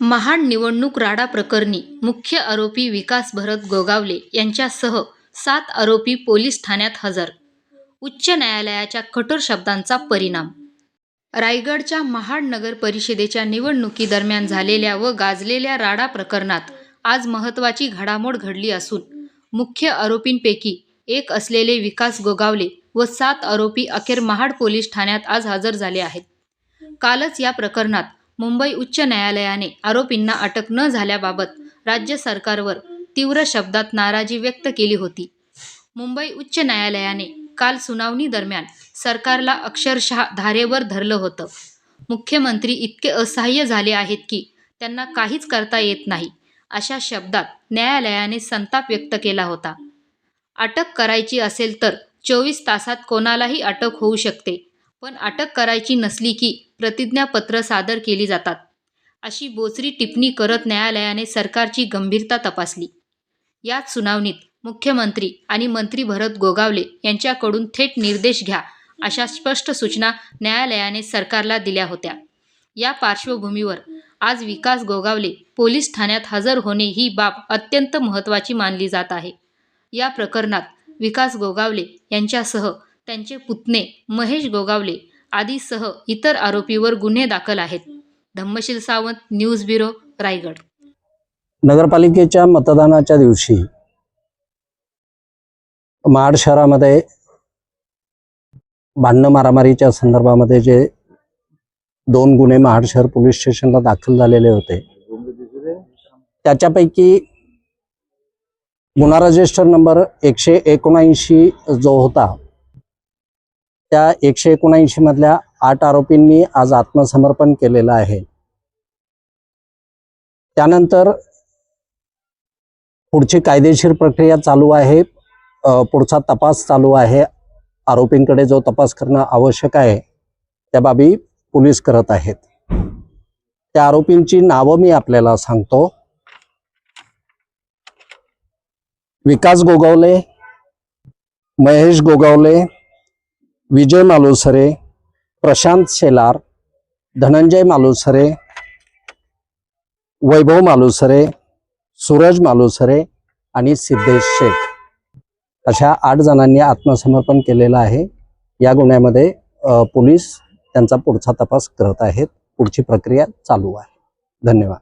महाड निवडणूक राडा प्रकरणी मुख्य आरोपी विकास भरत गोगावले यांच्यासह 7 आरोपी पोलीस ठाण्यात हजर. उच्च न्यायालयाच्या कठोर शब्दांचा परिणाम. रायगडच्या महाड नगर परिषदेच्या निवडणुकीदरम्यान झालेल्या व गाजलेल्या राडा प्रकरणात आज महत्त्वाची घडामोड घडली असून मुख्य आरोपींपैकी एक असलेले विकास गोगावले व 7 आरोपी अखेर महाड पोलीस ठाण्यात आज हजर झाले आहेत. कालच या प्रकरणात मुंबई उच्च न्यायालयाने आरोपींना अटक न झाल्याबाबत राज्य सरकारवर तीव्र शब्दात नाराजी व्यक्त केली होती. मुंबई उच्च न्यायालयाने काल सुनावणी दरम्यान सरकारला अक्षरशः धारेवर धरलं होतं. मुख्यमंत्री इतके असहाय्य झाले आहेत की त्यांना काहीच करता येत नाही, अशा शब्दात न्यायालयाने संताप व्यक्त केला होता. अटक करायची असेल तर 24 तासात कोणालाही अटक होऊ शकते, पण अटक करायची नसली की प्रतिज्ञापत्र सादर केली जातात, अशी बोचरी टिप्पणी करत न्यायालयाने सरकारची गंभीरता तपासली. याच सुनावणीत मुख्यमंत्री आणि मंत्री भरत गोगावले यांच्याकडून थेट निर्देश घ्या, अशा स्पष्ट सूचना न्यायालयाने सरकारला दिल्या होत्या. या पार्श्वभूमीवर आज विकास गोगावले पोलीस ठाण्यात हजर होणे ही बाब अत्यंत महत्त्वाची मानली जात आहे. या प्रकरणात विकास गोगावले यांच्यासह त्यांचे पुतणे महेश गोगावले आदीसह इतर आरोपीवर गुन्हे दाखल आहेत. Dhammasheel Sawant, news bureau, Raigad. नगरपालिकेच्या मतदानाच्या दिवशी महाड शहरामध्ये भांडण मारामारीच्या संदर्भामध्ये जे 2 गुन्हे महाड शहर पोलीस स्टेशनला दाखल झालेले होते, त्याच्यापैकी गुन्हा रजिस्टर नंबर 179 जो होता, त्या 179 मधल्या 8 आरोपींनी आज आत्मसमर्पण केलेलं आहे. त्यानंतर पुढची कायदेशीर प्रक्रिया चालू आहे, पुढचा तपास चालू आहे. आरोपींकडे जो तपास करणं आवश्यक आहे त्या बाबी पोलीस करत आहेत. त्या आरोपींची नावं मी आपल्याला सांगतो. विकास गोगावले, महेश गोगावले, विजय मालुसरे, प्रशांत शेलार, धनंजय मालुसरे, वैभव मालुसरे, सूरज मालुसरे आणि सिद्धेश शेख अशा 8 जणांनी आत्मसमर्पण केलेलं आहे. या गुन्ह्यामध्ये पोलीस त्यांचा पुढचा तपास करत आहेत. पुढची प्रक्रिया चालू आहे. धन्यवाद.